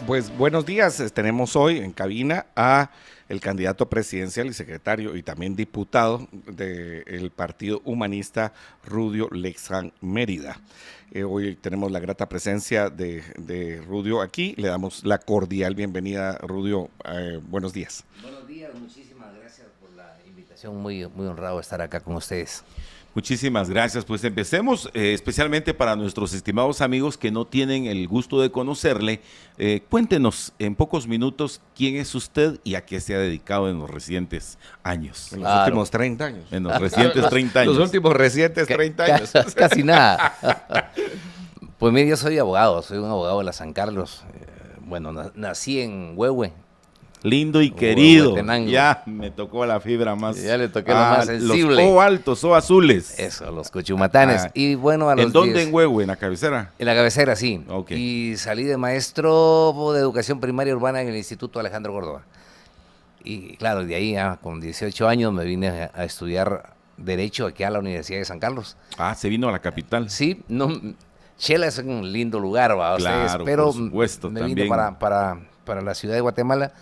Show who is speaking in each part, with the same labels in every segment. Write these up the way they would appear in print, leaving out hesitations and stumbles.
Speaker 1: Pues buenos días, tenemos hoy en cabina a el candidato presidencial y secretario y también diputado del Partido Humanista, Rudio Lexán Mérida. Hoy tenemos la grata presencia de Rudio aquí, le damos la cordial bienvenida, Rudio, buenos días.
Speaker 2: Buenos días, muchísimas gracias por la invitación, muy honrado estar acá con ustedes.
Speaker 3: Muchísimas gracias, pues empecemos especialmente para nuestros estimados amigos que no tienen el gusto de conocerle. Cuéntenos en pocos minutos quién es usted y a qué se ha dedicado en los recientes años.
Speaker 1: En los últimos 30 años.
Speaker 3: En los recientes 30 años.
Speaker 1: Los últimos recientes 30 años.
Speaker 2: Casi nada. Pues mire, yo soy abogado, soy un abogado de la San Carlos. Nací en Huehue.
Speaker 3: Lindo y querido.
Speaker 2: Huehuetenango.
Speaker 3: Ya me tocó la fibra más.
Speaker 2: Ya le toqué lo más sensible.
Speaker 3: Los O altos, O azules.
Speaker 2: Eso, los Cuchumatanes. Y bueno, a los
Speaker 3: ¿En dónde
Speaker 2: 10,
Speaker 3: en Huehue? ¿En la cabecera?
Speaker 2: En la cabecera, sí.
Speaker 3: Okay.
Speaker 2: Y salí de maestro de educación primaria urbana en el Instituto Alejandro Córdoba. Y claro, de ahí con 18 años me vine a estudiar Derecho aquí a la Universidad de San Carlos.
Speaker 3: Ah, se vino a la capital.
Speaker 2: Sí, no, Xela es un lindo lugar, ¿va?
Speaker 3: Claro,
Speaker 2: ustedes, pero
Speaker 3: por supuesto,
Speaker 2: me
Speaker 3: también.
Speaker 2: vine para la ciudad de Guatemala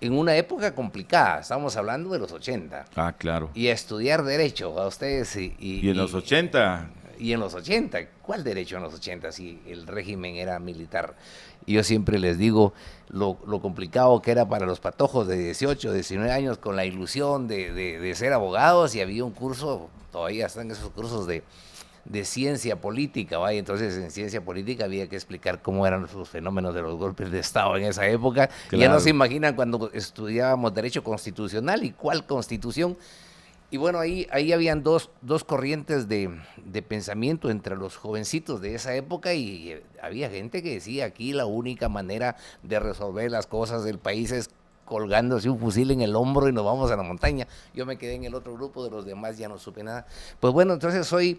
Speaker 2: en una época complicada, estamos hablando de los 80.
Speaker 3: Ah, claro.
Speaker 2: Y a estudiar Derecho, a ustedes.
Speaker 3: Y en los 80.
Speaker 2: Y en los 80, ¿cuál derecho en los 80 si el régimen era militar? Y yo siempre les digo lo complicado que era para los patojos de 18, 19 años con la ilusión de ser abogados, y había un curso, todavía están esos cursos de ciencia política, ¿vale? Entonces en ciencia política había que explicar cómo eran los fenómenos de los golpes de Estado en esa época.
Speaker 3: Claro.
Speaker 2: Ya no se imaginan cuando estudiábamos Derecho Constitucional y cuál Constitución. Y bueno, ahí habían dos corrientes de pensamiento entre los jovencitos de esa época, y había gente que decía aquí la única manera de resolver las cosas del país es colgándose un fusil en el hombro y nos vamos a la montaña. Yo me quedé en el otro grupo, de los demás ya no supe nada. Pues bueno, entonces soy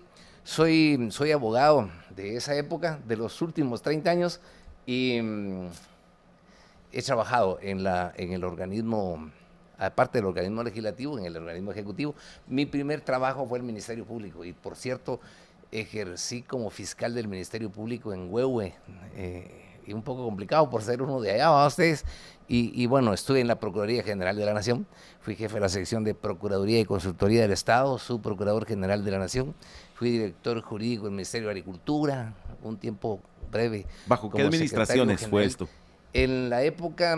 Speaker 2: abogado de esa época, de los últimos 30 años, y he trabajado en el organismo, aparte del organismo legislativo, en el organismo ejecutivo. Mi primer trabajo fue el Ministerio Público, y por cierto, ejercí como fiscal del Ministerio Público en Huehue, y un poco complicado por ser uno de allá, ¿va ustedes? Y bueno, estuve en la Procuraduría General de la Nación, fui jefe de la sección de Procuraduría y Consultoría del Estado, subprocurador general de la Nación, fui director jurídico del Ministerio de Agricultura, un tiempo breve.
Speaker 3: ¿Bajo qué administraciones fue esto?
Speaker 2: En la época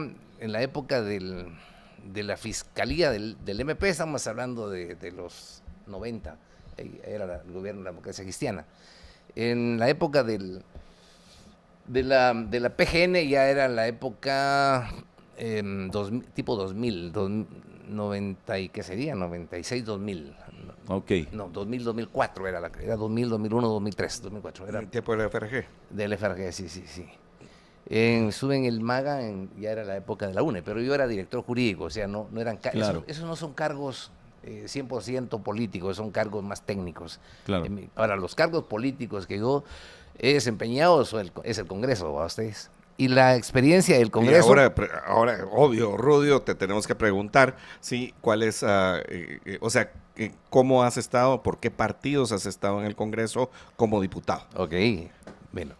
Speaker 2: de la Fiscalía del MP, estamos hablando de los 90, era el gobierno de la democracia cristiana. En la época de la PGN ya era la época tipo 2000, 90 y qué sería, 96, 2000.
Speaker 3: Ok.
Speaker 2: No, 2000, 2004 era 2000, 2001, 2003, 2004. Era
Speaker 1: ¿El tiempo del FRG?
Speaker 2: del FRG, sí. Estuve en el MAGA, ya era la época de la UNE, pero yo era director jurídico, o sea, no eran
Speaker 3: Claro.
Speaker 2: esos no son cargos 100% políticos, son cargos más técnicos.
Speaker 3: Claro.
Speaker 2: Para los cargos políticos que yo he desempeñado es el Congreso, ¿a ustedes? Y la experiencia del Congreso.
Speaker 1: Y ahora, obvio, Rudio, te tenemos que preguntar, sí, cuál es, cómo has estado, por qué partidos has estado en el Congreso como diputado.
Speaker 2: Ok, bueno.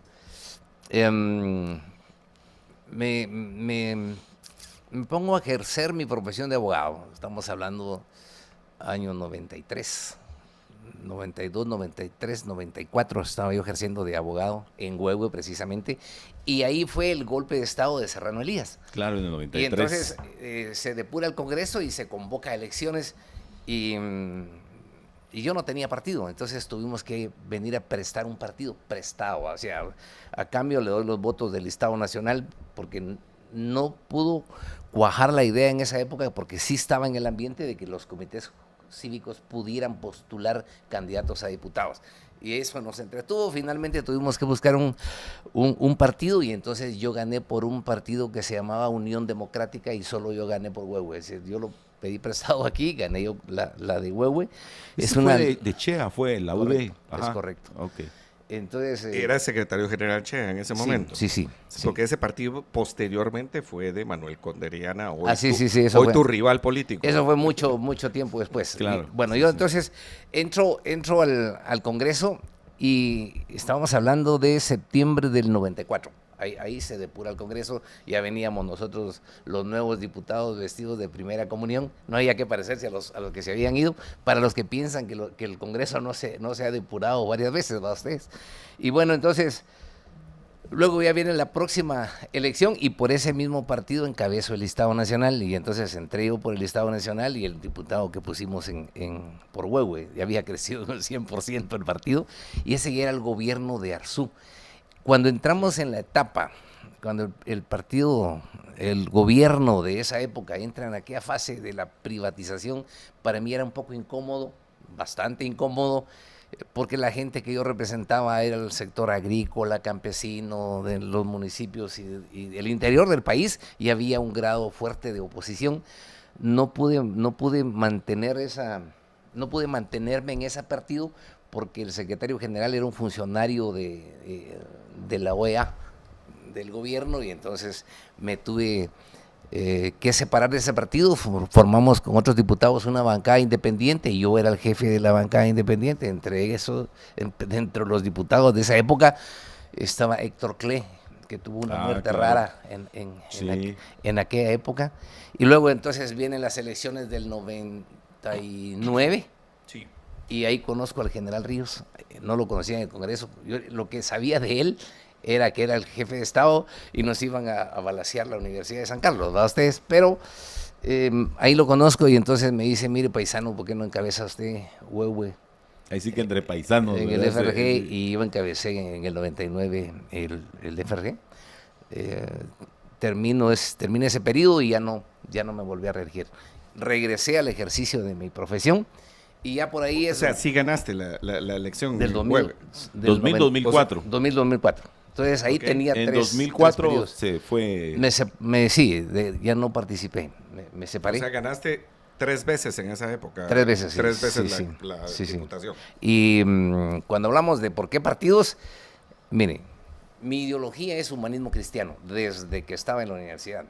Speaker 2: Me pongo a ejercer mi profesión de abogado. Estamos hablando año 93, 92, 93, 94 estaba yo ejerciendo de abogado en Huehue precisamente, y ahí fue el golpe de Estado de Serrano Elías.
Speaker 3: Claro, en el 93.
Speaker 2: Y entonces se depura el Congreso y se convoca a elecciones, y yo no tenía partido, entonces tuvimos que venir a prestar un partido prestado, o sea, a cambio le doy los votos del Estado Nacional, porque no pudo cuajar la idea en esa época, porque sí estaba en el ambiente de que los comités cívicos pudieran postular candidatos a diputados. Y eso nos entretuvo. Finalmente tuvimos que buscar un partido, y entonces yo gané por un partido que se llamaba Unión Democrática, y solo yo gané por Huehue. Es decir, yo lo pedí prestado aquí, gané yo la de Huehue.
Speaker 3: Fue de Chea, fue la UD.
Speaker 2: Es correcto.
Speaker 3: Ok.
Speaker 2: Entonces,
Speaker 1: Era el secretario general Chea en ese momento.
Speaker 2: Sí.
Speaker 1: Porque ese partido posteriormente fue de Manuel Conderiana, hoy,
Speaker 2: eso
Speaker 1: hoy
Speaker 2: fue
Speaker 1: tu rival político.
Speaker 2: Eso fue mucho tiempo después.
Speaker 3: Claro.
Speaker 2: Bueno, yo entonces entro al Congreso, y estábamos hablando de septiembre del 94. Ahí se depura el Congreso, ya veníamos nosotros los nuevos diputados vestidos de primera comunión, no había que parecerse a los que se habían ido, para los que piensan que el Congreso no se ha depurado varias veces, ¿va ustedes? Y bueno, entonces, luego ya viene la próxima elección y por ese mismo partido encabezo el listado nacional y entonces entré yo por el listado nacional y el diputado que pusimos por Huehue, ya había crecido el 100% el partido y ese ya era el gobierno de Arzú. Cuando entramos en la etapa, cuando el gobierno de esa época entra en aquella fase de la privatización, para mí era un poco incómodo, bastante incómodo, porque la gente que yo representaba era el sector agrícola, campesino, de los municipios y el interior del país, y había un grado fuerte de oposición. No pude mantenerme en ese partido porque el secretario general era un funcionario de la OEA, del gobierno, y entonces me tuve que separar de ese partido. Formamos con otros diputados una bancada independiente y yo era el jefe de la bancada independiente. Entre de los diputados de esa época estaba Héctor Cle, que tuvo una muerte rara en aquella época. Y luego entonces vienen las elecciones del 99.
Speaker 1: Sí.
Speaker 2: Y ahí conozco al general Ríos, no lo conocía en el Congreso, yo lo que sabía de él era que era el jefe de Estado y nos iban a balacear la Universidad de San Carlos, ¿verdad ustedes? Pero ahí lo conozco y entonces me dice, mire paisano, ¿por qué no encabeza usted Huehue?
Speaker 3: Ahí sí que entre paisanos.
Speaker 2: En el FRG, y yo encabecé en el 99 el FRG. Terminé ese periodo y ya no me volví a reelegir. Regresé al ejercicio de mi profesión. Y ya por ahí
Speaker 1: O sea, sí ganaste la elección
Speaker 2: del
Speaker 3: 2004.
Speaker 2: 2004. Entonces ahí tenía
Speaker 3: en
Speaker 2: 2004
Speaker 3: tres se fue.
Speaker 2: Ya no participé. Me separé.
Speaker 1: O sea, ganaste 3 veces en esa época.
Speaker 2: 3 veces, sí.
Speaker 1: 3 veces
Speaker 2: Sí,
Speaker 1: la
Speaker 2: sí.
Speaker 1: diputación.
Speaker 2: Y cuando hablamos de por qué partidos, mire, mi ideología es humanismo cristiano desde que estaba en la universidad.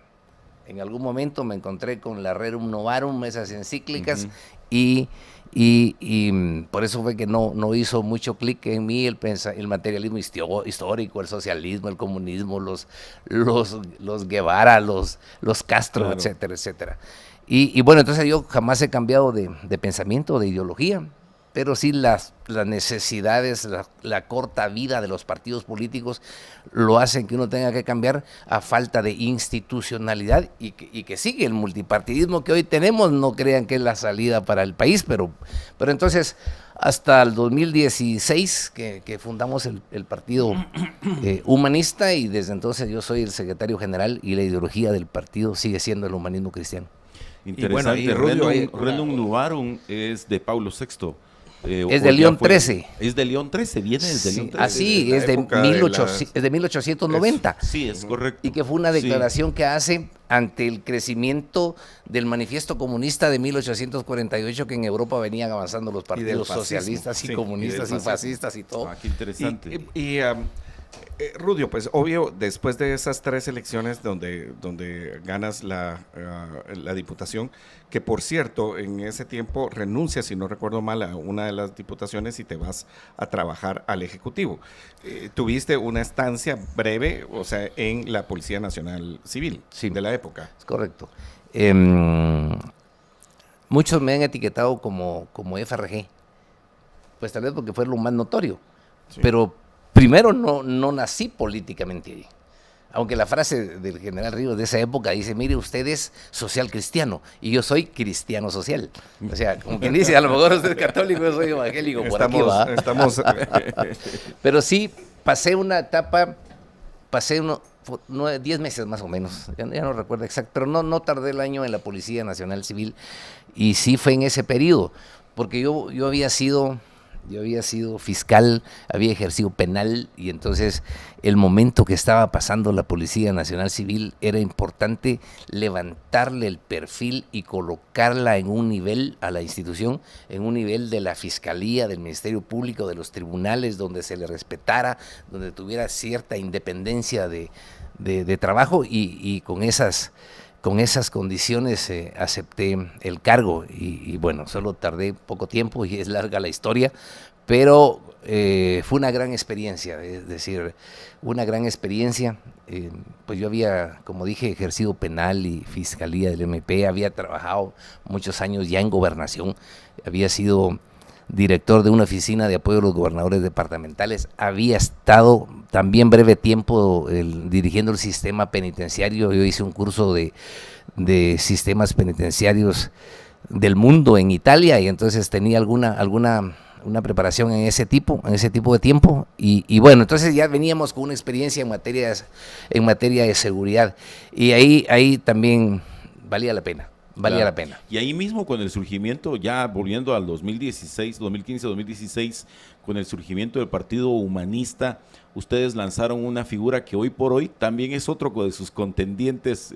Speaker 2: En algún momento me encontré con la Rerum Novarum, esas encíclicas, y por eso fue que no hizo mucho clic en mí el materialismo histórico, el socialismo, el comunismo, los Guevara, los Castro, claro, etcétera, etcétera. Y bueno, entonces yo jamás he cambiado de pensamiento, de ideología, pero sí las necesidades, la corta vida de los partidos políticos lo hacen que uno tenga que cambiar a falta de institucionalidad y que sigue el multipartidismo que hoy tenemos. No crean que es la salida para el país, pero entonces hasta el 2016 que fundamos el Partido Humanista, y desde entonces yo soy el secretario general y la ideología del partido sigue siendo el humanismo cristiano.
Speaker 3: Interesante. Y bueno, Rerum Novarum es de Pablo VI.
Speaker 2: Es de León XIII.
Speaker 3: Es de León XIII, viene desde León XIII.
Speaker 2: Así, es de 1890.
Speaker 3: Sí, es correcto.
Speaker 2: Y que fue una declaración que hace ante el crecimiento del manifiesto comunista de 1848, que en Europa venían avanzando los partidos socialistas y comunistas y fascistas y todo.
Speaker 3: Qué interesante.
Speaker 1: Rudio, pues obvio, después de esas 3 elecciones donde ganas la diputación, que por cierto, en ese tiempo renuncias, si no recuerdo mal, a una de las diputaciones y te vas a trabajar al Ejecutivo. Tuviste una estancia breve, o sea, en la Policía Nacional Civil de la época.
Speaker 2: Es correcto. Muchos me han etiquetado como FRG, pues tal vez porque fue lo más notorio, pero primero no nací políticamente ahí. Aunque la frase del general Ríos de esa época dice, mire, usted es social cristiano y yo soy cristiano social. O sea, como quien dice, a lo mejor usted es católico, yo soy evangélico, por aquí va. Pero sí, pasé una etapa, 10 meses más o menos, ya no recuerdo exacto, pero no tardé el año en la Policía Nacional Civil, y sí fue en ese periodo, porque yo había sido fiscal, había ejercido penal, y entonces el momento que estaba pasando la Policía Nacional Civil era importante levantarle el perfil y colocarla en un nivel a la institución, en un nivel de la Fiscalía, del Ministerio Público, de los tribunales, donde se le respetara, donde tuviera cierta independencia de trabajo, y con esas condiciones acepté el cargo y bueno, solo tardé poco tiempo y es larga la historia, pero fue una gran experiencia, es decir, una gran experiencia. Pues yo había, como dije, ejercido penal y fiscalía del MP, había trabajado muchos años ya en gobernación, había sido director de una oficina de apoyo a los gobernadores departamentales, había estado también breve tiempo dirigiendo el sistema penitenciario. Yo hice un curso de sistemas penitenciarios del mundo en Italia, y entonces tenía una preparación en ese tipo de tiempo, y bueno, entonces ya veníamos con una experiencia en materia de seguridad, y ahí también valía la pena. Valía la pena.
Speaker 3: Y ahí mismo con el surgimiento, ya volviendo al 2015-2016, con el surgimiento del Partido Humanista, ustedes lanzaron una figura que hoy por hoy también es otro de sus contendientes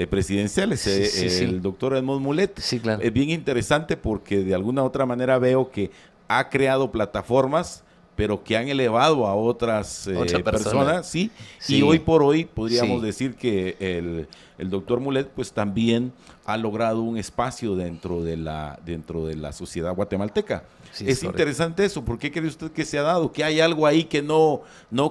Speaker 3: presidenciales, el doctor Edmond Mulet.
Speaker 2: Sí, claro.
Speaker 3: Es bien interesante porque de alguna u otra manera veo que ha creado plataformas, pero que han elevado a otras personas, ¿sí? Y hoy por hoy podríamos decir que el doctor Mulet pues también ha logrado un espacio dentro de la sociedad guatemalteca. Sí, es interesante eso. ¿Por qué cree usted que se ha dado? Que hay algo ahí que no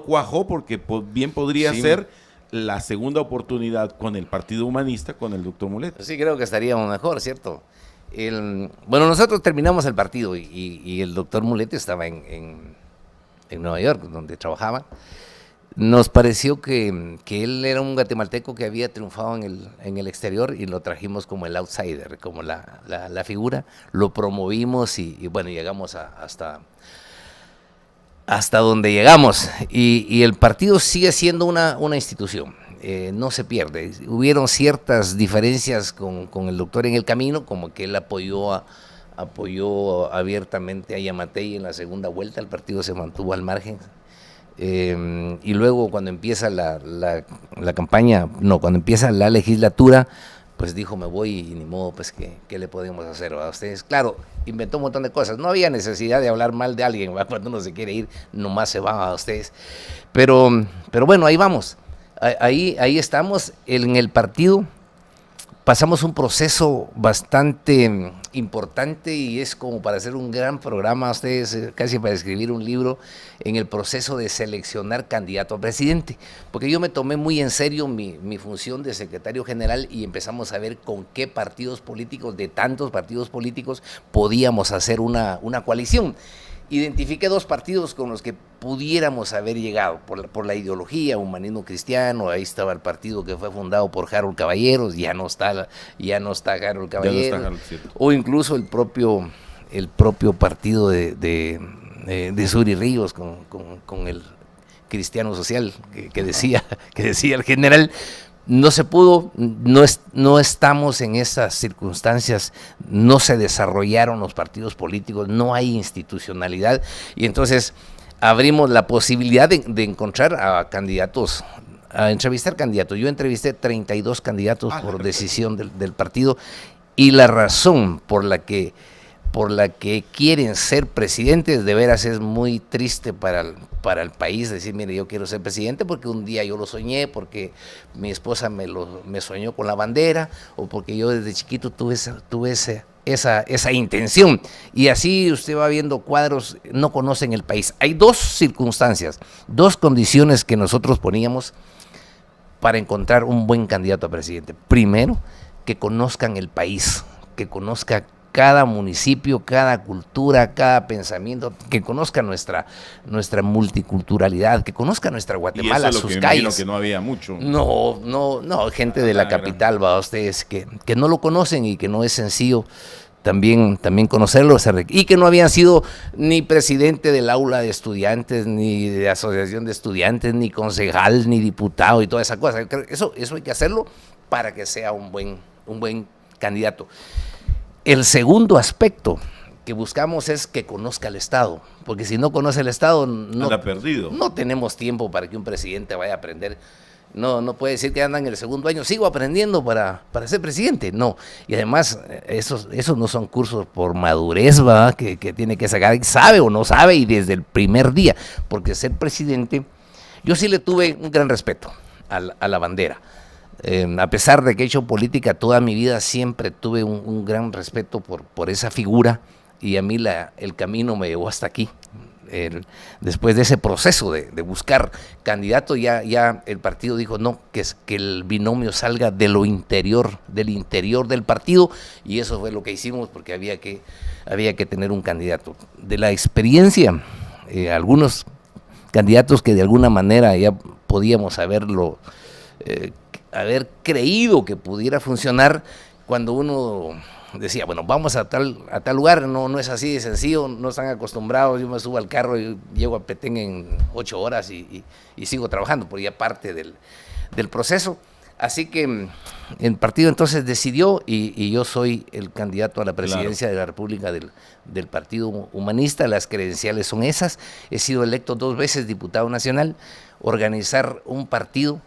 Speaker 3: cuajó, porque bien podría ser la segunda oportunidad con el Partido Humanista, con el doctor Mulet.
Speaker 2: Sí, creo que estaríamos mejor, ¿cierto? Bueno, nosotros terminamos el partido y el doctor Mulet estaba en Nueva York, donde trabajaba. Nos pareció que él era un guatemalteco que había triunfado en el exterior, y lo trajimos como el outsider, como la figura. Lo promovimos y bueno, llegamos hasta donde llegamos. Y el partido sigue siendo una institución. No se pierde. Hubieron ciertas diferencias con el doctor en el camino, como que él apoyó abiertamente a Yamatei en la segunda vuelta. El partido se mantuvo al margen. Y luego cuando empieza la campaña, cuando empieza la legislatura, pues dijo, me voy, y ni modo, pues ¿qué le podemos hacer a ustedes? Claro, inventó un montón de cosas. No había necesidad de hablar mal de alguien, ¿va? Cuando uno se quiere ir, nomás se van a ustedes. Pero bueno, ahí vamos. Ahí estamos en el partido. Pasamos un proceso bastante importante, y es como para hacer un gran programa, ustedes casi para escribir un libro, en el proceso de seleccionar candidato a presidente, porque yo me tomé muy en serio mi función de secretario general, y empezamos a ver con qué partidos políticos, de tantos partidos políticos, podíamos hacer una coalición. Identifiqué 2 partidos con los que pudiéramos haber llegado por la ideología, humanismo cristiano. Ahí estaba el partido que fue fundado por Harold Caballeros, ya no está Harold Caballeros, o incluso el propio partido de Suri Ríos con el cristiano social que decía el general. No se pudo, no estamos en esas circunstancias, no se desarrollaron los partidos políticos, no hay institucionalidad, y entonces abrimos la posibilidad de encontrar a candidatos, a entrevistar candidatos. Yo entrevisté 32 candidatos por decisión del partido, y la razón por la que quieren ser presidentes, de veras es muy triste para el país decir, mire, yo quiero ser presidente porque un día yo lo soñé, porque mi esposa me soñó con la bandera, o porque yo desde chiquito tuve esa intención. Y así usted va viendo cuadros, no conocen el país. Hay 2 circunstancias, 2 condiciones que nosotros poníamos para encontrar un buen candidato a presidente. Primero, que conozcan el país, que conozca cada municipio, cada cultura, cada pensamiento, que conozca nuestra multiculturalidad, que conozca nuestra Guatemala, sus calles.
Speaker 3: Imagino que no había mucho.
Speaker 2: No, gente de la capital, va, ustedes que no lo conocen, y que no es sencillo también conocerlo, y que no habían sido ni presidente del aula de estudiantes, ni de asociación de estudiantes, ni concejal, ni diputado, y toda esa cosa. Eso hay que hacerlo para que sea un buen candidato. El segundo aspecto que buscamos es que conozca el Estado, porque si no conoce el Estado, no tenemos tiempo para que un presidente vaya a aprender. No puede decir que anda en el segundo año, sigo aprendiendo para ser presidente. No, y además esos no son cursos por madurez, ¿va? Que tiene que sacar, sabe o no sabe, y desde el primer día, porque ser presidente, yo sí le tuve un gran respeto a la bandera. A pesar de que he hecho política toda mi vida, siempre tuve un gran respeto por esa figura, y a mí el camino me llevó hasta aquí. Después de ese proceso de buscar candidato, ya el partido dijo no, que el binomio salga del interior del partido, y eso fue lo que hicimos, porque había que tener un candidato. De la experiencia, algunos candidatos que de alguna manera ya podíamos haber creído que pudiera funcionar, cuando uno decía, bueno, vamos a tal lugar, no es así de sencillo, no están acostumbrados, yo me subo al carro y llego a Petén en 8 horas y sigo trabajando, por ya parte del proceso. Así que el partido entonces decidió, y yo soy el candidato a la presidencia de la República del Partido Humanista. Las credenciales son esas. He sido electo 2 veces diputado nacional. Organizar un partido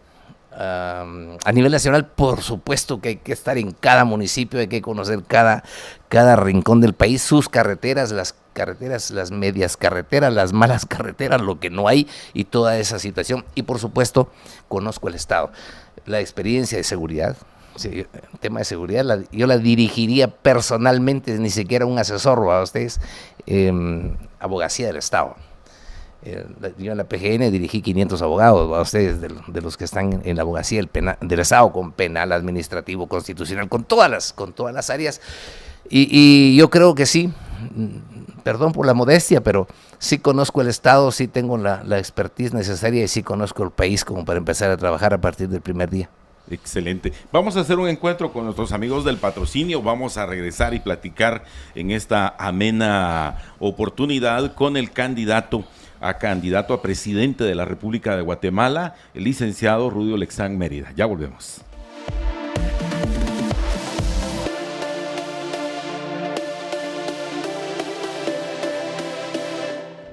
Speaker 2: a nivel nacional, por supuesto que hay que estar en cada municipio, hay que conocer cada rincón del país, sus carreteras, las medias carreteras, las malas carreteras, lo que no hay, y toda esa situación. Y por supuesto, conozco el Estado. La experiencia de seguridad, sí, el tema de seguridad, yo la dirigiría personalmente, ni siquiera un asesor, a ustedes, abogacía del Estado. Yo en la PGN dirigí 500 abogados, a ustedes, de los que están en la abogacía del Estado, con penal, administrativo, constitucional, con todas las áreas. Y yo creo que sí, perdón por la modestia, pero sí conozco el Estado, sí tengo la expertise necesaria, y sí conozco el país como para empezar a trabajar a partir del primer día.
Speaker 3: Excelente. Vamos a hacer un encuentro con nuestros amigos del patrocinio. Vamos a regresar y platicar en esta amena oportunidad con el candidato a presidente de la República de Guatemala, el licenciado Rudio Lexán Mérida. Ya volvemos.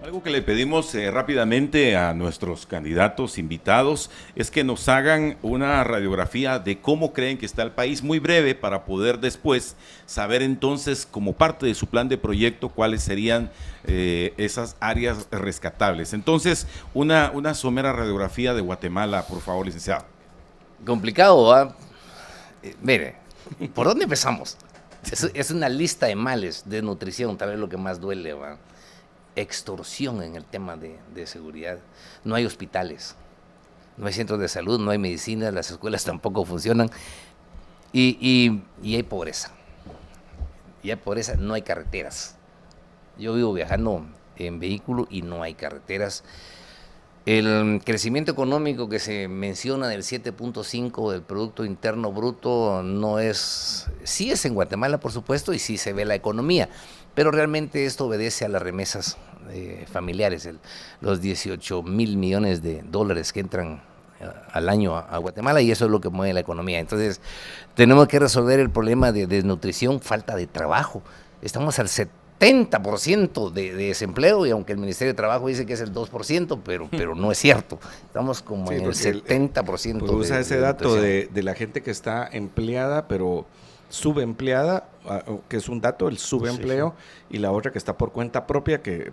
Speaker 3: Algo que le pedimos rápidamente a nuestros candidatos invitados es que nos hagan una radiografía de cómo creen que está el país, muy breve, para poder después saber entonces, como parte de su plan de proyecto, cuáles serían esas áreas rescatables. Entonces, una somera radiografía de Guatemala, por favor, licenciado.
Speaker 2: Complicado, ¿va? Mire, ¿por dónde empezamos? Es una lista de males de nutrición, tal vez lo que más duele, ¿va? Extorsión en el tema de seguridad. No hay hospitales, no hay centros de salud, no hay medicina, las escuelas tampoco funcionan, y hay pobreza. Y hay pobreza, no hay carreteras. Yo vivo viajando en vehículo y no hay carreteras. El crecimiento económico que se menciona del 7.5 del Producto Interno Bruto sí es en Guatemala, por supuesto, y sí se ve la economía, pero realmente esto obedece a las remesas familiares, los 18,000 millones de dólares que entran al año a Guatemala, y eso es lo que mueve la economía. Entonces, tenemos que resolver el problema de desnutrición, falta de trabajo. Estamos al 70% de desempleo, y aunque el Ministerio de Trabajo dice que es el 2%, pero no es cierto. Estamos como en el 70%.
Speaker 1: Pues usa ese dato de la gente que está empleada, pero subempleada, que es un dato, el subempleo, sí. Y la otra que está por cuenta propia, que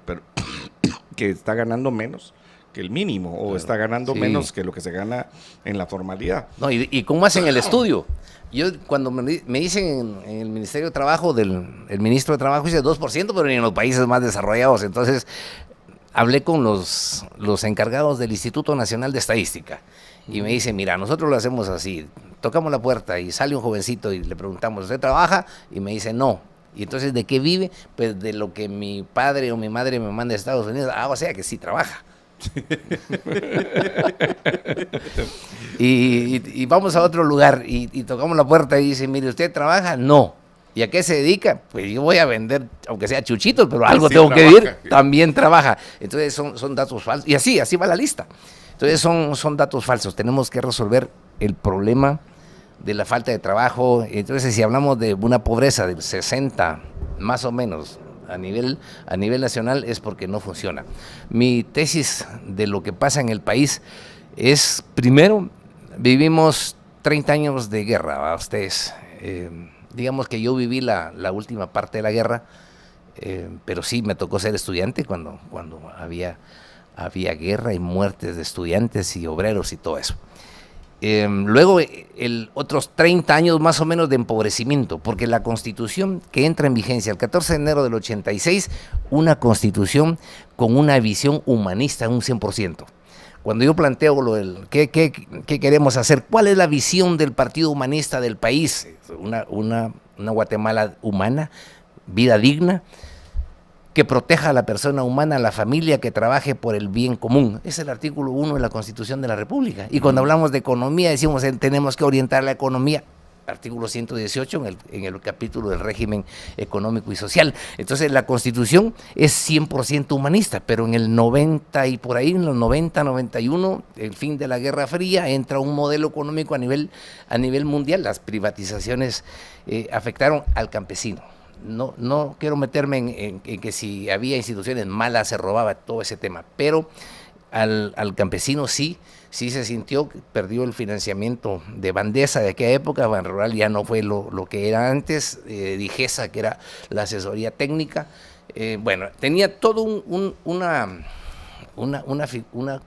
Speaker 1: está ganando menos que el mínimo, o claro, está ganando menos que lo que se gana en la formalidad.
Speaker 2: No, y cómo hacen el estudio. Yo cuando me dicen en el Ministerio de Trabajo, el ministro de Trabajo dice 2%, pero ni en los países más desarrollados. Entonces, hablé con los encargados del Instituto Nacional de Estadística, y me dicen, mira, nosotros lo hacemos así, tocamos la puerta y sale un jovencito y le preguntamos, ¿usted trabaja? Y me dice, no. Y entonces, ¿de qué vive? Pues de lo que mi padre o mi madre me manda a Estados Unidos. O sea que sí trabaja. y vamos a otro lugar y tocamos la puerta y dice, mire, ¿usted trabaja? No. ¿Y a qué se dedica? Pues yo voy a vender, aunque sea chuchitos, pero algo tengo que vivir. También trabaja. Entonces son datos falsos. Y así va la lista. Entonces son datos falsos. Tenemos que resolver el problema de la falta de trabajo. Entonces, si hablamos de una pobreza del 60, más o menos, a nivel nacional, es porque no funciona. Mi tesis de lo que pasa en el país es, primero, vivimos 30 años de guerra, ¿va? Ustedes, digamos que yo viví la última parte de la guerra, pero sí me tocó ser estudiante cuando había guerra y muertes de estudiantes y obreros y todo eso. Luego, otros 30 años más o menos de empobrecimiento, porque la Constitución que entra en vigencia el 14 de enero del 86, una Constitución con una visión humanista un 100%. Cuando yo planteo ¿qué queremos hacer? ¿Cuál es la visión del Partido Humanista del país? Una Guatemala humana, vida digna, que proteja a la persona humana, a la familia, que trabaje por el bien común. Es el artículo 1 de la Constitución de la República. Y cuando hablamos de economía, decimos tenemos que orientar la economía, artículo 118 en el capítulo del régimen económico y social. Entonces la Constitución es 100% humanista, pero en el 90 y por ahí, en los 90, 91, el fin de la Guerra Fría, entra un modelo económico a nivel mundial. Las privatizaciones afectaron al campesino. No quiero meterme en que si había instituciones malas se robaba todo ese tema, pero al campesino sí se sintió, perdió el financiamiento de Bandesa de aquella época. Banrural ya no fue lo que era antes, Digesa, que era la asesoría técnica. Bueno, tenía todo unas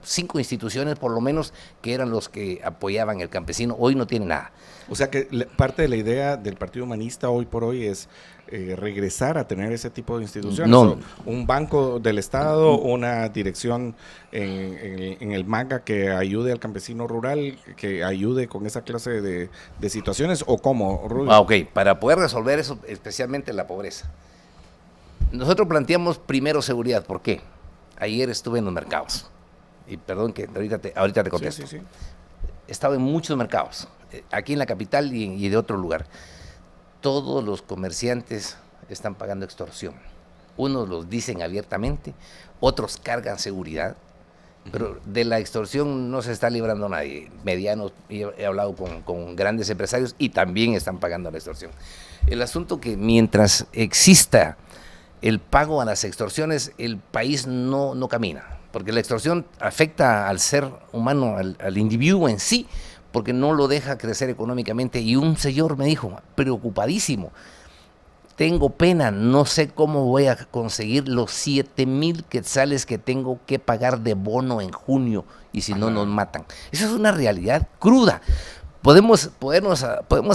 Speaker 2: 5 instituciones por lo menos que eran los que apoyaban el campesino. Hoy no tiene nada.
Speaker 1: O sea que parte de la idea del Partido Humanista hoy por hoy es regresar a tener ese tipo de instituciones.
Speaker 2: No.
Speaker 1: Un banco del Estado, una dirección en el MAGA que ayude al campesino rural, que ayude con esa clase de situaciones, ¿o cómo, Rudy?
Speaker 2: Ok, para poder resolver eso, especialmente la pobreza. Nosotros planteamos primero seguridad. ¿Por qué? Ayer estuve en los mercados, y perdón que ahorita te contesto.
Speaker 1: Sí.
Speaker 2: He estado en muchos mercados, aquí en la capital y de otro lugar. Todos los comerciantes están pagando extorsión. Unos los dicen abiertamente, otros cargan seguridad, pero de la extorsión no se está librando nadie. Medianos, he hablado con grandes empresarios y también están pagando la extorsión. El asunto que mientras exista el pago a las extorsiones, el país no camina, porque la extorsión afecta al ser humano, al individuo en sí, porque no lo deja crecer económicamente. Y un señor me dijo, preocupadísimo, tengo pena, no sé cómo voy a conseguir los 7,000 quetzales que tengo que pagar de bono en junio, y si no nos matan. Esa es una realidad cruda. Podemos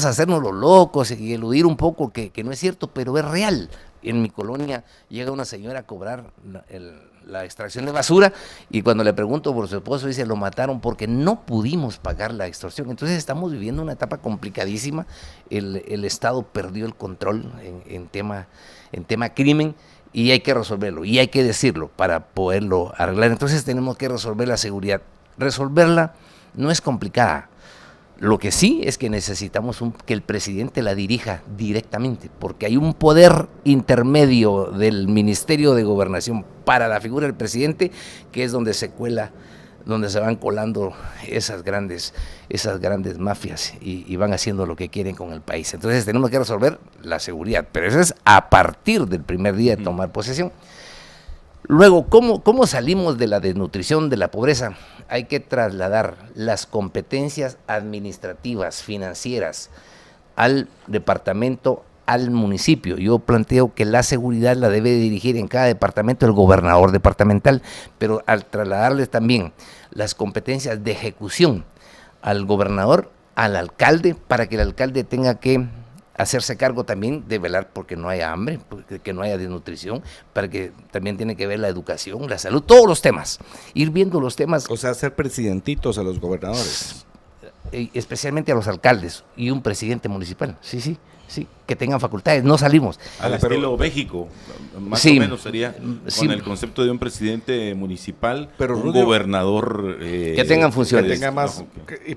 Speaker 2: hacernos los locos y eludir un poco que no es cierto, pero es real. En mi colonia llega una señora a cobrar la extracción de basura, y cuando le pregunto por su esposo, dice, lo mataron porque no pudimos pagar la extorsión. Entonces estamos viviendo una etapa complicadísima. El Estado perdió el control en tema crimen, y hay que resolverlo, y hay que decirlo para poderlo arreglar. Entonces tenemos que resolver la seguridad. Resolverla no es complicada. Lo que sí es que necesitamos que el presidente la dirija directamente, porque hay un poder intermedio del Ministerio de Gobernación para la figura del presidente, que es donde se van colando esas grandes mafias y van haciendo lo que quieren con el país. Entonces tenemos que resolver la seguridad, pero eso es a partir del primer día de tomar posesión. Luego, ¿cómo salimos de la desnutrición, de la pobreza? Hay que trasladar las competencias administrativas, financieras, al departamento, al municipio. Yo planteo que la seguridad la debe dirigir en cada departamento el gobernador departamental, pero al trasladarles también las competencias de ejecución al gobernador, al alcalde, para que el alcalde tenga que hacerse cargo también de velar porque no haya hambre, porque no haya desnutrición, para que también tiene que ver la educación, la salud, todos los temas, ir viendo los temas.
Speaker 1: O sea, ser presidentitos a los gobernadores.
Speaker 2: Especialmente a los alcaldes y un presidente municipal, sí, que tengan facultades. No salimos.
Speaker 3: Al estilo México, más o menos sería con el concepto de un presidente municipal,
Speaker 1: pero
Speaker 3: un gobernador.
Speaker 2: Que tengan funciones.
Speaker 1: Que tenga más,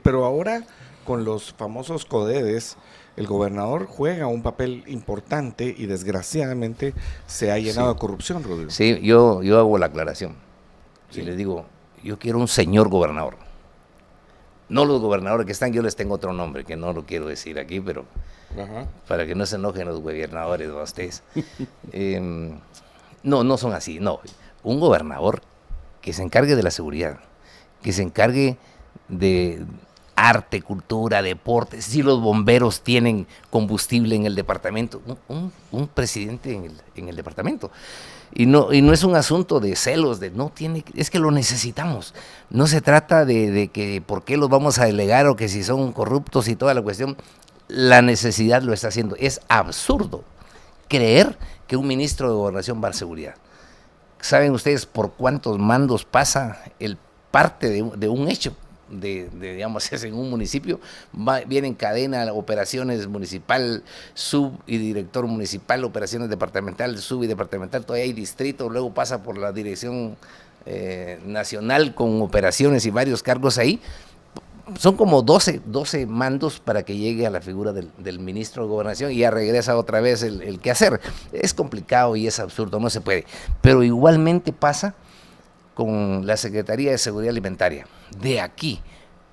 Speaker 1: pero ahora, con los famosos CODEDES, el gobernador juega un papel importante y desgraciadamente se ha llenado de corrupción, Rodrigo.
Speaker 2: Sí, yo hago la aclaración. Y les digo, yo quiero un señor gobernador. No los gobernadores que están, yo les tengo otro nombre, que no lo quiero decir aquí, pero para que no se enojen los gobernadores o ustedes. No son así, no. Un gobernador que se encargue de la seguridad, que se encargue de arte, cultura, deporte, si los bomberos tienen combustible en el departamento, un presidente en el departamento. Y no es un asunto de celos, es que lo necesitamos. No se trata de que por qué los vamos a delegar o que si son corruptos y toda la cuestión. La necesidad lo está haciendo. Es absurdo creer que un ministro de Gobernación va a seguridad. ¿Saben ustedes por cuántos mandos pasa el parte de un hecho? Digamos, es en un municipio, viene en cadena operaciones municipal, sub y director municipal, operaciones departamental, sub y departamental, todavía hay distrito, luego pasa por la dirección nacional con operaciones y varios cargos ahí. Son como 12 mandos para que llegue a la figura del ministro de Gobernación y ya regresa otra vez el qué hacer. Es complicado y es absurdo, no se puede. Pero igualmente pasa con la Secretaría de Seguridad Alimentaria, de aquí,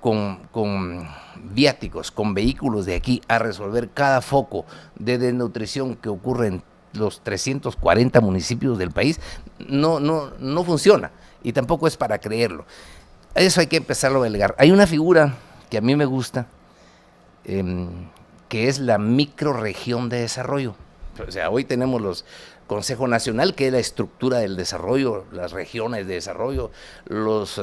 Speaker 2: con viáticos, con vehículos de aquí a resolver cada foco de desnutrición que ocurre en los 340 municipios del país, no funciona y tampoco es para creerlo. Eso hay que empezarlo a delegar. Hay una figura que a mí me gusta, que es la microrregión de desarrollo. O sea, hoy tenemos los Consejo Nacional, que es la estructura del desarrollo, las regiones de desarrollo, los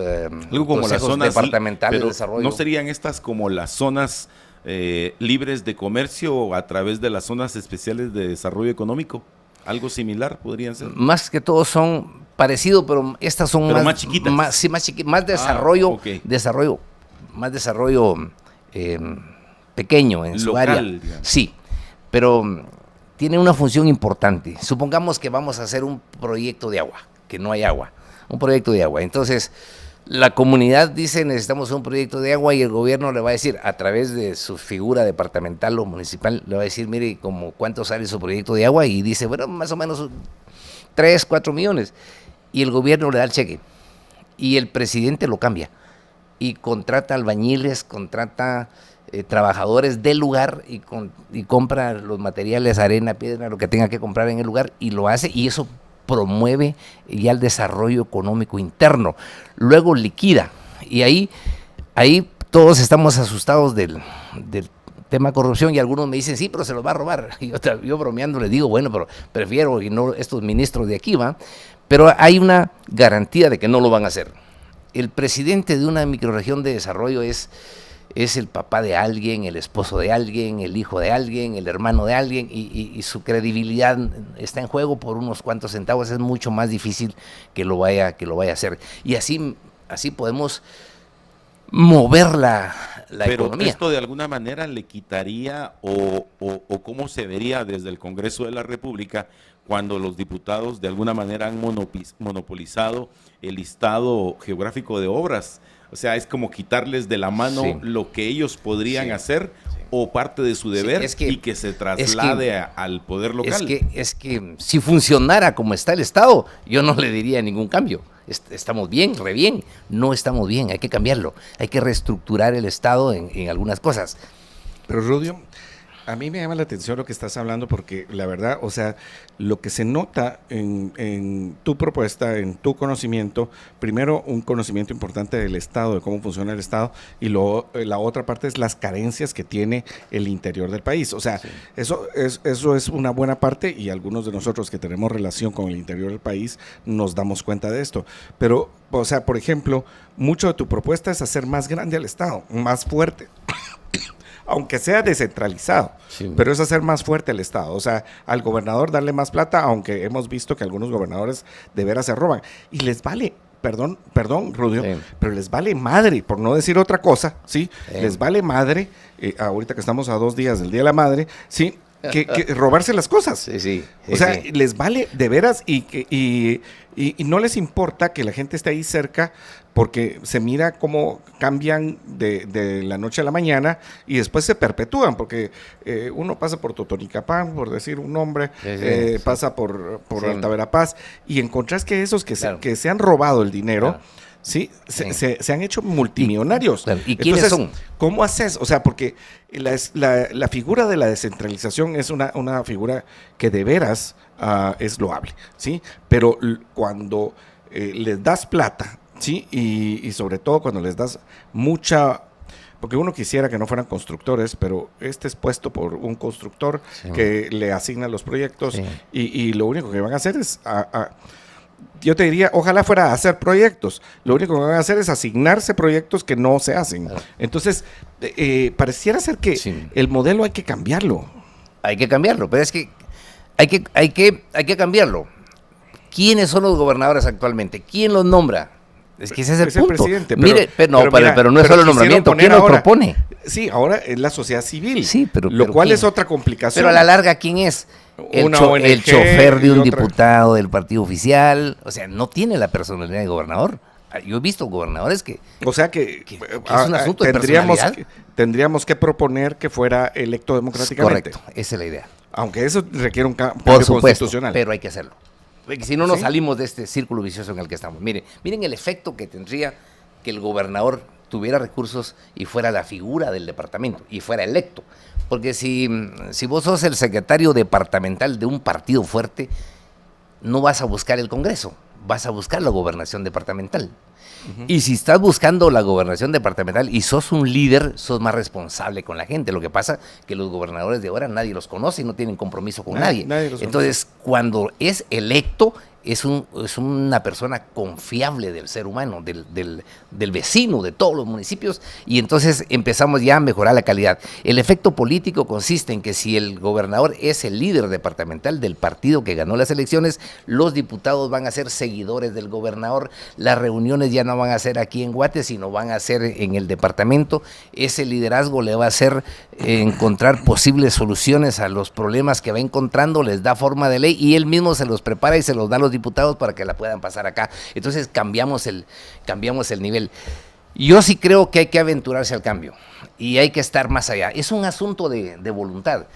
Speaker 2: consejos departamentales de desarrollo.
Speaker 3: ¿No serían estas como las zonas libres de comercio a través de las zonas especiales de desarrollo económico? ¿Algo similar podrían ser?
Speaker 2: Más que todo son parecidos, pero estas son
Speaker 3: más chiquitas.
Speaker 2: Más desarrollo, más desarrollo pequeño en su
Speaker 3: local,
Speaker 2: área.
Speaker 3: Digamos.
Speaker 2: Sí, pero tiene una función importante. Supongamos que vamos a hacer un proyecto de agua, que no hay agua, un proyecto de agua. Entonces, la comunidad dice necesitamos un proyecto de agua y el gobierno le va a decir, a través de su figura departamental o municipal, le va a decir, mire, como cuánto sale su proyecto de agua, y dice, bueno, más o menos 3, 4 millones. Y el gobierno le da el cheque y el presidente lo cambia y contrata albañiles, contrata trabajadores del lugar y compra los materiales, arena, piedra, lo que tenga que comprar en el lugar, y lo hace, y eso promueve ya el desarrollo económico interno. Luego liquida, y ahí todos estamos asustados del tema corrupción, y algunos me dicen, sí, pero se los va a robar. Y yo bromeando les digo, bueno, pero prefiero y no estos ministros de aquí, ¿va? Pero hay una garantía de que no lo van a hacer. El presidente de una microrregión de desarrollo es el papá de alguien, el esposo de alguien, el hijo de alguien, el hermano de alguien, y su credibilidad está en juego por unos cuantos centavos. Es mucho más difícil que lo vaya a hacer. Y así podemos mover la economía.
Speaker 3: Pero esto de alguna manera le quitaría o cómo se vería desde el Congreso de la República cuando los diputados de alguna manera han monopolizado el listado geográfico de obras. O sea, es como quitarles de la mano lo que ellos podrían hacer o parte de su deber, y que se traslade al poder local.
Speaker 2: Es que si funcionara como está el Estado, yo no le diría ningún cambio. Estamos bien, re bien. No estamos bien, hay que cambiarlo. Hay que reestructurar el Estado en algunas cosas.
Speaker 1: Pero Rudio, a mí me llama la atención lo que estás hablando, porque la verdad, o sea, lo que se nota en tu propuesta, en tu conocimiento, primero un conocimiento importante del Estado, de cómo funciona el Estado, y luego la otra parte es las carencias que tiene el interior del país. O sea, eso es una buena parte, y algunos de nosotros que tenemos relación con el interior del país nos damos cuenta de esto. Pero, o sea, por ejemplo, mucho de tu propuesta es hacer más grande al Estado, más fuerte. Aunque sea descentralizado, pero es hacer más fuerte el Estado. O sea, al gobernador darle más plata, aunque hemos visto que algunos gobernadores de veras se roban. Y les vale, perdón, Rudio, pero les vale madre, por no decir otra cosa, ¿sí? Les vale madre, ahorita que estamos a 2 días del Día de la Madre, ¿sí? Que robarse las cosas. O sea, les vale de veras, y no les importa que la gente esté ahí cerca, porque se mira cómo cambian de la noche a la mañana y después se perpetúan, porque uno pasa por Totonicapán, por decir un nombre, pasa por Alta Verapaz, y encontrás que esos que se han robado el dinero, ¿sí? Se han hecho multimillonarios.
Speaker 2: ¿Y quiénes son?
Speaker 1: ¿Cómo haces? O sea, porque la figura de la descentralización es una figura que de veras es loable, ¿sí? Pero cuando les das plata, ¿sí? Y sobre todo cuando les das mucha porque uno quisiera que no fueran constructores, pero este es puesto por un constructor que le asigna los proyectos y lo único que van a hacer es yo te diría, ojalá fuera a hacer proyectos. Lo único que van a hacer es asignarse proyectos que no se hacen. Entonces, pareciera ser que el modelo hay que cambiarlo.
Speaker 2: Hay que cambiarlo, pero es que hay que cambiarlo. ¿Quiénes son los gobernadores actualmente? ¿Quién los nombra? Es que ese es el punto.
Speaker 1: Presidente,
Speaker 2: Mire, pero no es solo el nombramiento. ¿Quién lo propone?
Speaker 1: Sí, ahora es la sociedad civil.
Speaker 2: Sí,
Speaker 1: lo cual
Speaker 2: ¿quién?
Speaker 1: es otra complicación.
Speaker 2: Pero a la larga, ¿quién es? El chofer de un diputado del partido oficial. O sea, no tiene la personalidad de gobernador. Yo he visto gobernadores que...
Speaker 1: O sea que
Speaker 2: es un asunto de personalidad.
Speaker 1: Tendríamos que proponer que fuera electo democráticamente.
Speaker 2: Correcto, esa es la idea.
Speaker 1: Aunque eso requiere un cambio constitucional.
Speaker 2: Pero hay que hacerlo. Porque si no nos salimos de este círculo vicioso en el que estamos. Miren el efecto que tendría que el gobernador tuviera recursos y fuera la figura del departamento y fuera electo. Porque si vos sos el secretario departamental de un partido fuerte, no vas a buscar el Congreso, vas a buscar la gobernación departamental. Y si estás buscando la gobernación departamental y sos un líder, sos más responsable con la gente. Lo que pasa que los gobernadores de ahora nadie los conoce y no tienen compromiso con nadie. Entonces, cuando es electo, es una persona confiable del ser humano, del vecino, de todos los municipios, y entonces empezamos ya a mejorar la calidad. El efecto político consiste en que si el gobernador es el líder departamental del partido que ganó las elecciones, los diputados van a ser seguidores del gobernador, las reuniones ya no van a ser aquí en Guate, sino van a ser en el departamento. Ese liderazgo le va a hacer encontrar posibles soluciones a los problemas que va encontrando, les da forma de ley y él mismo se los prepara y se los da a los diputados para que la puedan pasar acá. Entonces cambiamos el nivel. Yo sí creo que hay que aventurarse al cambio y hay que estar más allá. Es un asunto de voluntad.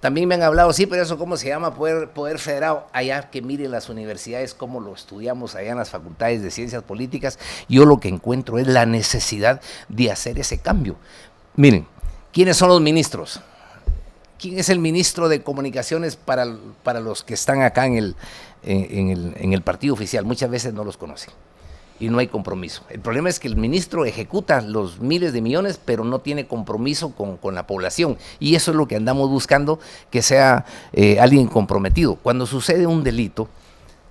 Speaker 2: También me han hablado, sí, pero eso ¿cómo se llama? Poder federado. Allá que mire las universidades, cómo lo estudiamos allá en las facultades de ciencias políticas. Yo lo que encuentro es la necesidad de hacer ese cambio. Miren, ¿quiénes son los ministros? ¿Quién es el ministro de comunicaciones para los que están acá en el partido oficial? Muchas veces no los conocen y no hay compromiso. El problema es que el ministro ejecuta los miles de millones, pero no tiene compromiso con la población. Y eso es lo que andamos buscando, que sea alguien comprometido. Cuando sucede un delito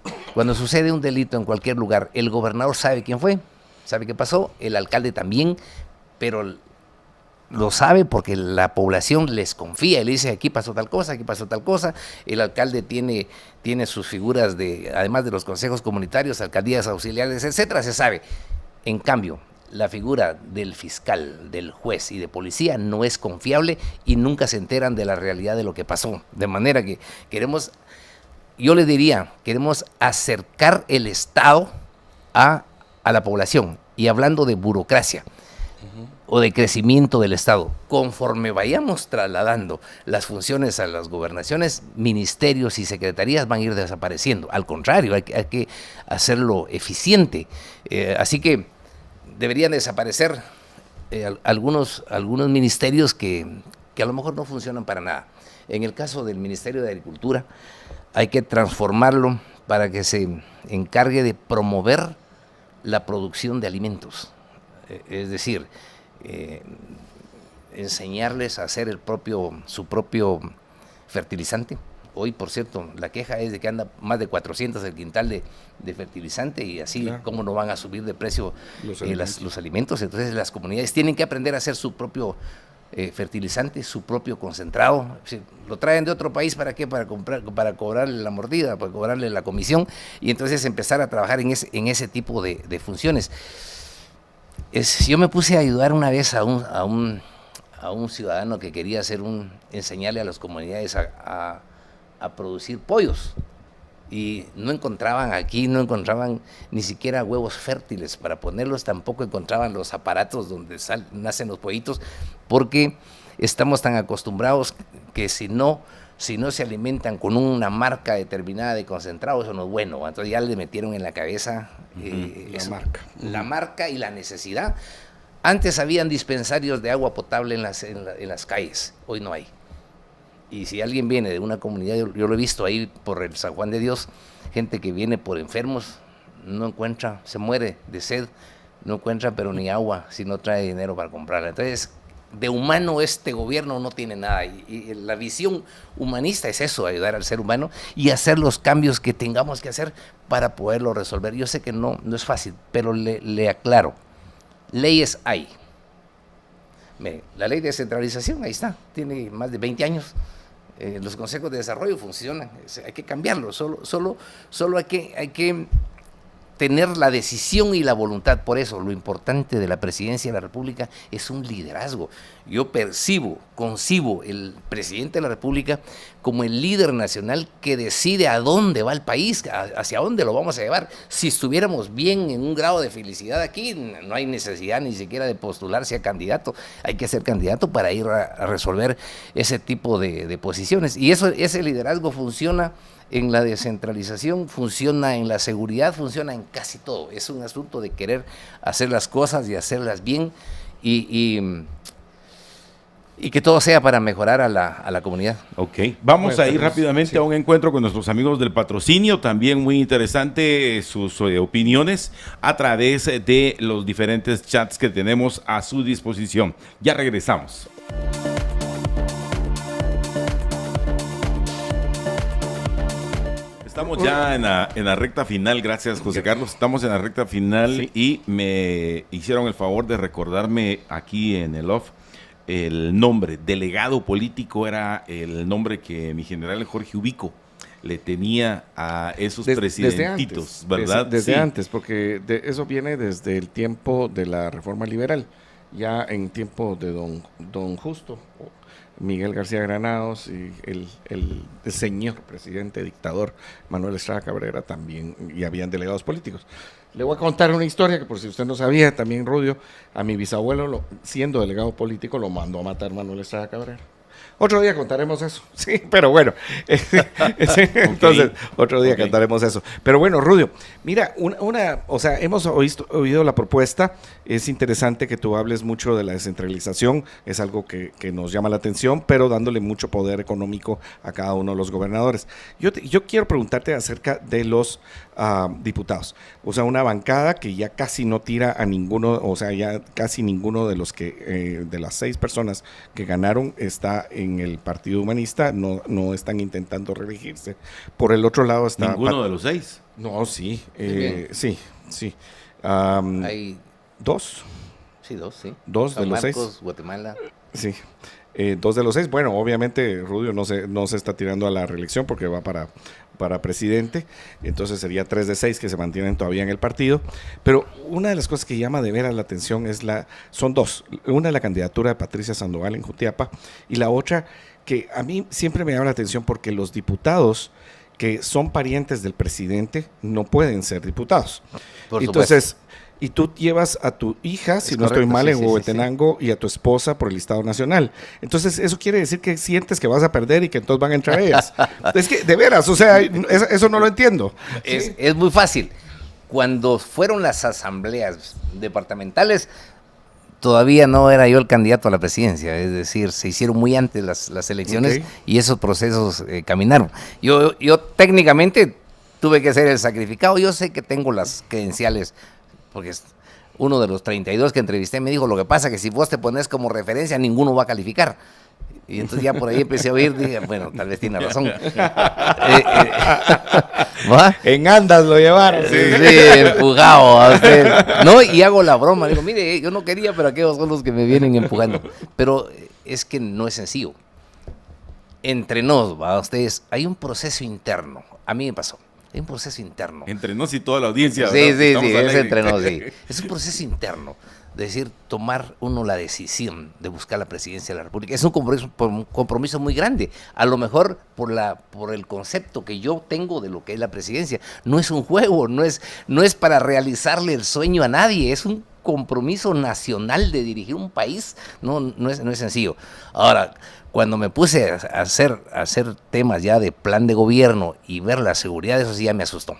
Speaker 2: en cualquier lugar, el gobernador sabe quién fue, sabe qué pasó, el alcalde también, pero lo sabe porque la población les confía y le dice aquí pasó tal cosa, el alcalde tiene sus figuras además de los consejos comunitarios, alcaldías auxiliares, etcétera, se sabe. En cambio, la figura del fiscal, del juez y de policía no es confiable y nunca se enteran de la realidad de lo que pasó. De manera que queremos acercar el Estado a la población. Y hablando de burocracia, o de crecimiento del Estado. Conforme vayamos trasladando las funciones a las gobernaciones, ministerios y secretarías van a ir desapareciendo. Al contrario, hay que hacerlo eficiente. Así que deberían desaparecer algunos ministerios que a lo mejor no funcionan para nada. En el caso del Ministerio de Agricultura, hay que transformarlo para que se encargue de promover la producción de alimentos. Es decir, enseñarles a hacer su propio fertilizante. Hoy, por cierto, la queja es de que anda más de 400 el quintal de fertilizante y así, claro, ¿cómo no van a subir de precio los alimentos? Entonces las comunidades tienen que aprender a hacer su propio fertilizante, su propio concentrado. Lo traen de otro país, ¿para qué? Para cobrarle la mordida, para cobrarle la comisión y entonces empezar a trabajar en ese tipo de funciones. Yo me puse a ayudar una vez a un ciudadano que quería enseñarle a las comunidades a producir pollos y no encontraban ni siquiera huevos fértiles para ponerlos, tampoco encontraban los aparatos donde nacen los pollitos, porque estamos tan acostumbrados que si no se alimentan con una marca determinada de concentrado, eso no es bueno. Entonces ya le metieron en la cabeza la marca y la necesidad. Antes habían dispensarios de agua potable en las calles, hoy no hay. Y si alguien viene de una comunidad, yo lo he visto ahí por el San Juan de Dios, gente que viene por enfermos, no encuentra, se muere de sed, no encuentra pero ni agua si no trae dinero para comprarla. Entonces de humano este gobierno no tiene nada. Y la visión humanista es eso, ayudar al ser humano y hacer los cambios que tengamos que hacer para poderlo resolver. Yo sé que no es fácil, pero le aclaro, leyes hay. La ley de descentralización, ahí está, tiene más de 20 años. Los consejos de desarrollo funcionan, hay que cambiarlo, solo hay que tener la decisión y la voluntad. Por eso lo importante de la presidencia de la República es un liderazgo. Yo concibo el presidente de la República como el líder nacional que decide a dónde va el país, hacia dónde lo vamos a llevar. Si estuviéramos bien en un grado de felicidad aquí, no hay necesidad ni siquiera de postularse a candidato. Hay que ser candidato para ir a resolver ese tipo de posiciones. Y ese liderazgo funciona en la descentralización, funciona en la seguridad, funciona en casi todo. Es un asunto de querer hacer las cosas y hacerlas bien y que todo sea para mejorar a la comunidad.
Speaker 3: Ok, vamos a ir rápidamente a un encuentro con nuestros amigos del patrocinio, también muy interesante sus opiniones a través de los diferentes chats que tenemos a su disposición. Ya regresamos. Estamos ya en la recta final, gracias José Carlos, estamos en la recta final, sí. Y me hicieron el favor de recordarme aquí en el off el nombre, delegado político era el nombre que mi general Jorge Ubico le tenía a esos presidentitos, ¿verdad?
Speaker 1: Desde antes, porque eso viene desde el tiempo de la reforma liberal, ya en tiempo de don Justo Miguel García Granados y el señor presidente dictador Manuel Estrada Cabrera también, y habían delegados políticos. Le voy a contar una historia que por si usted no sabía, también Rudio, a mi bisabuelo, siendo delegado político, lo mandó a matar Manuel Estrada Cabrera. Otro día contaremos eso, sí, pero bueno, entonces otro día contaremos eso. Pero bueno, Rudio, mira, o sea, hemos oído la propuesta, es interesante que tú hables mucho de la descentralización, es algo que nos llama la atención, pero dándole mucho poder económico a cada uno de los gobernadores. Yo quiero preguntarte acerca de los diputados, o sea, una bancada que ya casi no tira a ninguno, o sea, ya casi ninguno de los que, de las 6 personas que ganaron está en el Partido Humanista, no están intentando reelegirse. Por el otro lado está...
Speaker 3: ¿Ninguno de los 6?
Speaker 1: No, sí, sí.
Speaker 2: Hay
Speaker 1: 2.
Speaker 2: Sí, 2, sí.
Speaker 1: 2 de los 6.
Speaker 2: Guatemala.
Speaker 1: Sí. 2 de los 6. Bueno, obviamente Rudio no se está tirando a la reelección porque va para presidente, entonces sería 3 de 6 que se mantienen todavía en el partido, pero una de las cosas que llama de veras la atención son 2, una es la candidatura de Patricia Sandoval en Jutiapa y la otra que a mí siempre me llama la atención porque los diputados que son parientes del presidente no pueden ser diputados. Entonces, y tú llevas a tu hija, si no estoy mal, en Huehuetenango, y a tu esposa por el Estado Nacional. Entonces, eso quiere decir que sientes que vas a perder y que entonces van a entrar ellas. Es que, de veras, o sea, eso no lo entiendo.
Speaker 2: Es muy fácil. Cuando fueron las asambleas departamentales, todavía no era yo el candidato a la presidencia, es decir, se hicieron muy antes las elecciones y esos procesos caminaron. Yo técnicamente tuve que ser el sacrificado, yo sé que tengo las credenciales, porque uno de los 32 que entrevisté me dijo, lo que pasa es que si vos te pones como referencia, ninguno va a calificar. Y entonces ya por ahí empecé a oír, dije, bueno, tal vez tiene razón.
Speaker 1: En andas lo llevaron.
Speaker 2: Sí, empujado a usted. No, y hago la broma, digo, mire, yo no quería, pero aquellos son los que me vienen empujando. Pero es que no es sencillo. Entre nos, ustedes, hay un proceso interno. A mí me pasó. Hay un proceso interno.
Speaker 3: Entre nos y toda la audiencia.
Speaker 2: Sí, es entre nos, sí. Es un proceso interno. Es decir, tomar uno la decisión de buscar la presidencia de la República. Es un compromiso muy grande. A lo mejor por el concepto que yo tengo de lo que es la presidencia. No es un juego, no es para realizarle el sueño a nadie. Es un compromiso nacional de dirigir un país. No es sencillo. Ahora, cuando me puse a hacer temas ya de plan de gobierno y ver la seguridad, eso sí ya me asustó.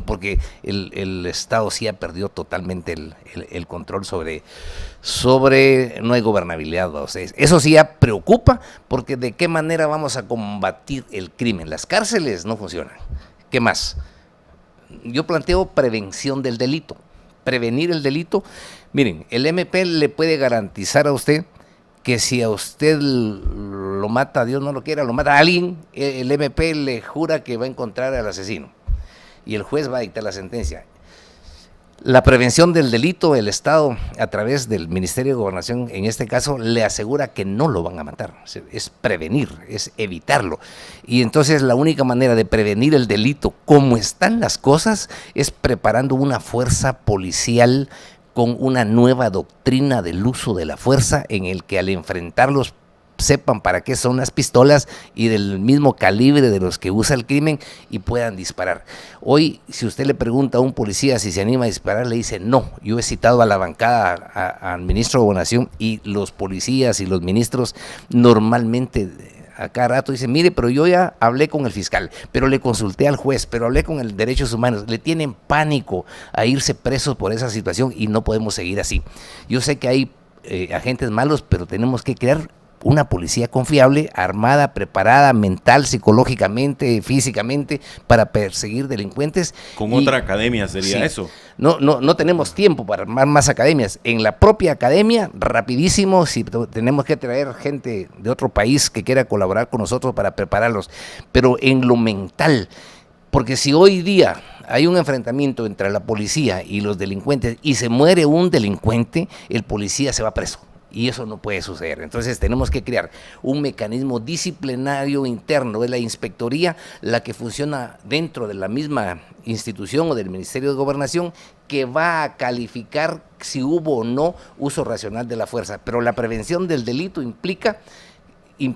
Speaker 2: Porque el Estado sí ha perdido totalmente el control sobre no hay gobernabilidad. Eso sí ya preocupa, porque de qué manera vamos a combatir el crimen. Las cárceles no funcionan. ¿Qué más? Yo planteo prevención del delito. Prevenir el delito. Miren, el MP le puede garantizar a usted que si a usted lo mata, Dios no lo quiera, lo mata a alguien, el MP le jura que va a encontrar al asesino y el juez va a dictar la sentencia. La prevención del delito, el Estado, a través del Ministerio de Gobernación, en este caso, le asegura que no lo van a matar. Es prevenir, es evitarlo. Y entonces la única manera de prevenir el delito, como están las cosas, es preparando una fuerza policial con una nueva doctrina del uso de la fuerza, en el que al enfrentarlos sepan para qué son las pistolas y del mismo calibre de los que usa el crimen y puedan disparar. Hoy, si usted le pregunta a un policía si se anima a disparar, le dice no. Yo he citado a la bancada al ministro de Gobernación y los policías y los ministros normalmente a cada rato dicen, mire, pero yo ya hablé con el fiscal, pero le consulté al juez, pero hablé con el Derechos Humanos. Le tienen pánico a irse presos por esa situación y no podemos seguir así. Yo sé que hay agentes malos, pero tenemos que crear una policía confiable, armada, preparada, mental, psicológicamente, físicamente, para perseguir delincuentes.
Speaker 3: Con otra academia sería eso.
Speaker 2: No tenemos tiempo para armar más academias. En la propia academia, rapidísimo, si tenemos que traer gente de otro país que quiera colaborar con nosotros para prepararlos. Pero en lo mental, porque si hoy día hay un enfrentamiento entre la policía y los delincuentes y se muere un delincuente, el policía se va preso. Y eso no puede suceder. Entonces tenemos que crear un mecanismo disciplinario interno. Es la inspectoría la que funciona dentro de la misma institución o del Ministerio de Gobernación, que va a calificar si hubo o no uso racional de la fuerza. Pero la prevención del delito implica y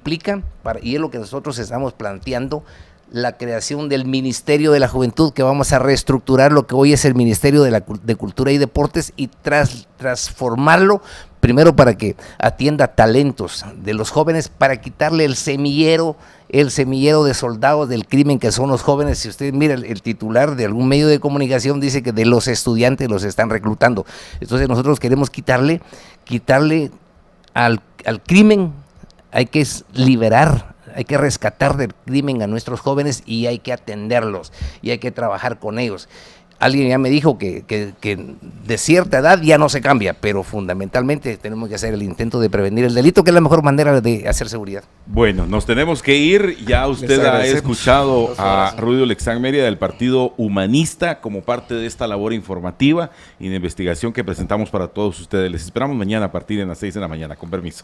Speaker 2: es lo que nosotros estamos planteando, la creación del Ministerio de la Juventud, que vamos a reestructurar lo que hoy es el Ministerio de Cultura y Deportes y transformarlo primero para que atienda talentos de los jóvenes, para quitarle el semillero de soldados del crimen que son los jóvenes. Si usted mira el titular de algún medio de comunicación, dice que de los estudiantes los están reclutando. Entonces nosotros queremos quitarle al crimen, hay que liberar, hay que rescatar del crimen a nuestros jóvenes y hay que atenderlos y hay que trabajar con ellos. Alguien ya me dijo que de cierta edad ya no se cambia, pero fundamentalmente tenemos que hacer el intento de prevenir el delito, que es la mejor manera de hacer seguridad.
Speaker 3: Bueno, nos tenemos que ir. Ya usted ha escuchado a Rudio Lexán Mérida del Partido Humanista como parte de esta labor informativa y de investigación que presentamos para todos ustedes. Les esperamos mañana a partir de las 6 de la mañana. Con permiso.